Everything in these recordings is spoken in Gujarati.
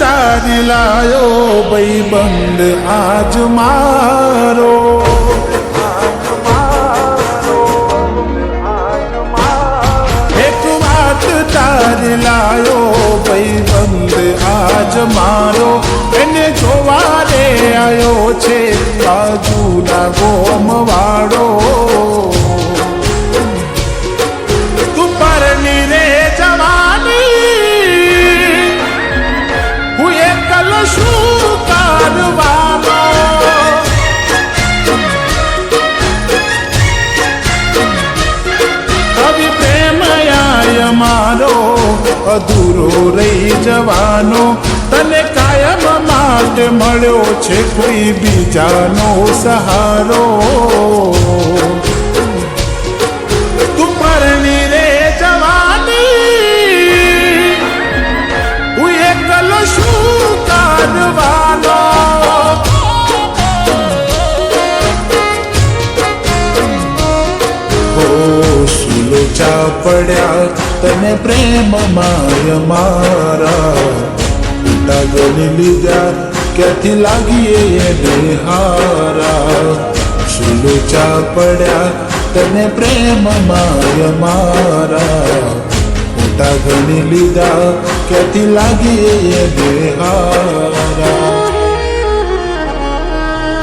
તારી લાયો ભાઈબંધ આજ મારો, એક વાત તારી લાયો ભાઈબંધ આજ મારો, એને જોવા રે આવ્યો છે બાજુના ગોમવાળો. તું પરની રે જવાની, હું એકલ શું કરવાનો, કવિ પ્રેમ આય મારો અધૂરો રહી જવાનો, તને કાયમ માટે મળ્યો છે કોઈ બીજાનો સહારો. તું પરણી રે જવાની, હું એકલ શું કરવાનો, સુલોચા પડ્યા તને પ્રેમ માય મારા, ઉલટા ગણી લીધા ક્યાંથી લાગીએ એને હારા. સુલોચા પડ્યા તને પ્રેમ માય મારા, ઉલટા ગણી લીધા ક્યાંથી લાગીએ એને હારા.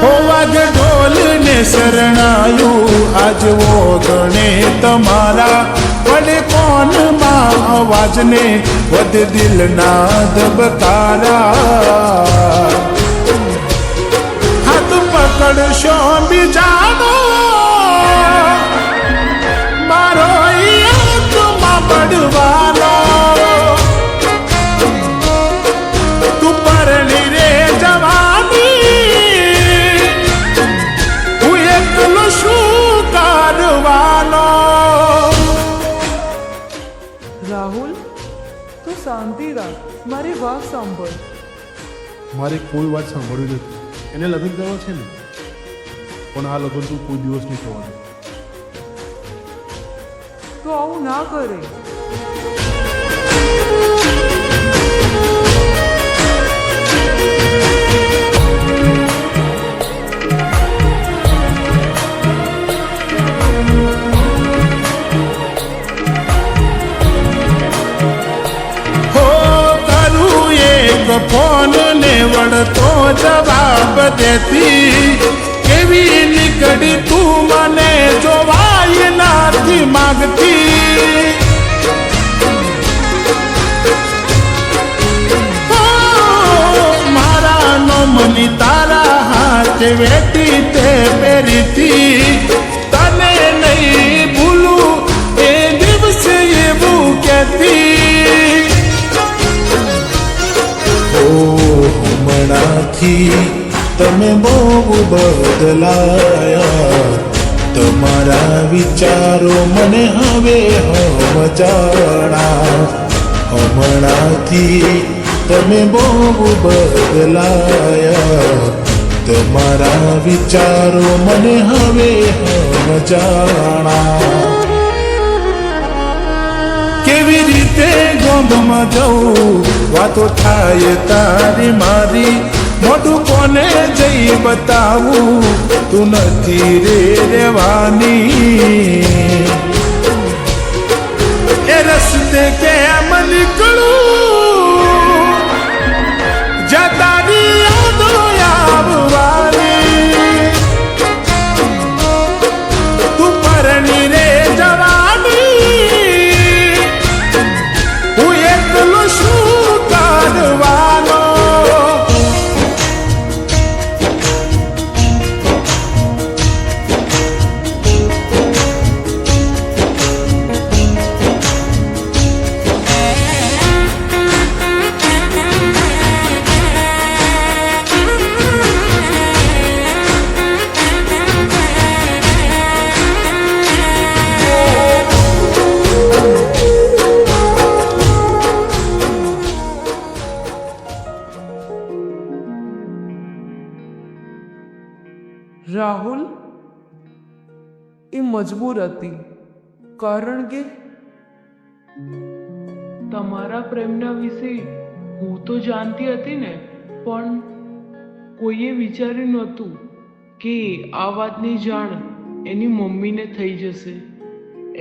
હોવાજ ઢોલ ને શરણાયું આજવો ગણે તમારા, વડે કોનમાં અવાજ ને વધ દિલના ધબકારા. હાથ પકડશો બીજાનો મારો આત્મા પડવાનો, તું પરણી રે જવાની, હું એકલો શું કરવાનો. રાહુલ, તું શાંતિ રાખ, મારી વાત સાંભળ. મારે કોઈ વાત સાંભળવી નથી. એને લગ્ન કરવા છે ને, પણ આ લગ્ન તું કોઈ દિવસ નહીં થવાનું. તું આવું ના કરે. ફોન ને વળતો જવાબ દેતી, કેવી નીકળી તું મને જોવાય નથી માગતી. મારા નોમની તારા હાથ વેટી તે પહેરીતી, તને નહીં ભૂલું એ દિવસે એવું કહેતી. હમણાંથી તમે બહુ બદલાયા, તમારા વિચારો મને હવે સમજાણા. હમણાંથી તમે બહુ બદલાયા, તમારા વિચારો મને હવે સમજાણા. કેવી રીતે ગોમમાં જવું, વાતો થાય તારી મારી, મોઢું કોને જઈ બતાવું, તું નથી રે રહેવાની. એ રસ્તે કેમ નીકળું, જતારી યાદો આવવાની, તું પરણી રે જવાની, હું એકલો શું કરવાનો. રાહુલ એ મજબૂર હતી, કારણ કે તમારા પ્રેમના વિશે હું તો જાણતી હતી ને, પણ કોઈએ વિચાર્યું નહોતું કે આ વાતની જાણ એની મમ્મીને થઈ જશે.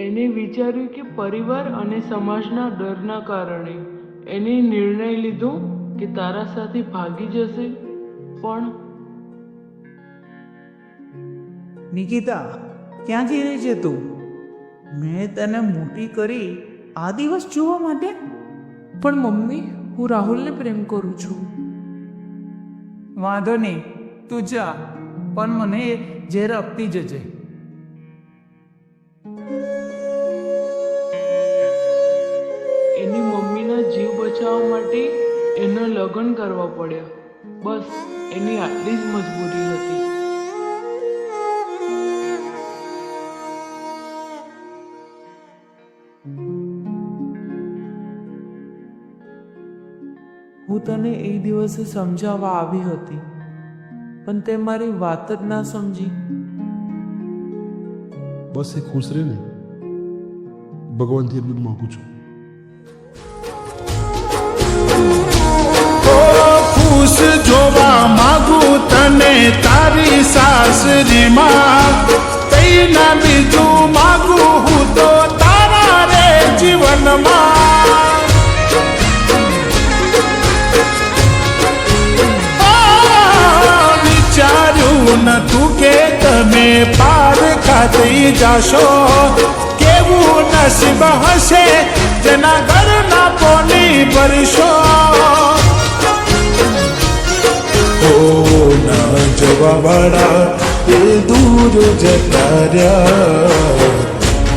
એને વિચાર્યું કે પરિવાર અને સમાજના ડરના કારણે એને નિર્ણય લીધો કે તારા સાથે ભાગી જશે. પણ નિકિતા, ક્યાં જઈ રહી છે તું? મેં તને મોટી કરી આ દિવસ જોવા માટે. પણ મમ્મી, હું રાહુલને પ્રેમ કરું છું. વાંધો નહીં, તું જા, પણ મને ઝેર આપતી જજે. એની મમ્મીના જીવ બચાવવા માટે એના લગ્ન કરવા પડ્યા. બસ એની આટલી જ મજબૂરી હતી. હું તને એ દિવસે સમજાવવા આવી હતી, પણ તે મારી વાત જ ના સમજી. બસ એ ખુશ રહે ને, ભગવાનથી એટલું જ માગું છું. ખુશ જોવા માગું તને તારી સાસરીમાં, કઈ ના બીજું માગું હું તો તારા રે જીવનમાં. વિચાર્યું નતું કે તમે પાર ખાતી જાશો, કેવું નસીબ હશે જેના ઘરના પોની ભરશો. ના જવા વાળા એ દૂર જતા રહ્યા,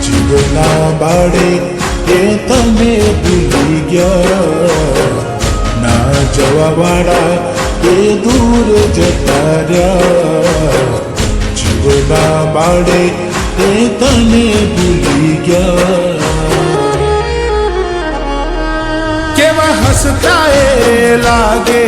જીવના બાળે એ તમે ભૂલી ગયા. ના જવા વાળા એ દૂર જતા રહ્યા, જીવના બાળે એ તને ભૂલી ગયા. કેવા હસતા એ લાગે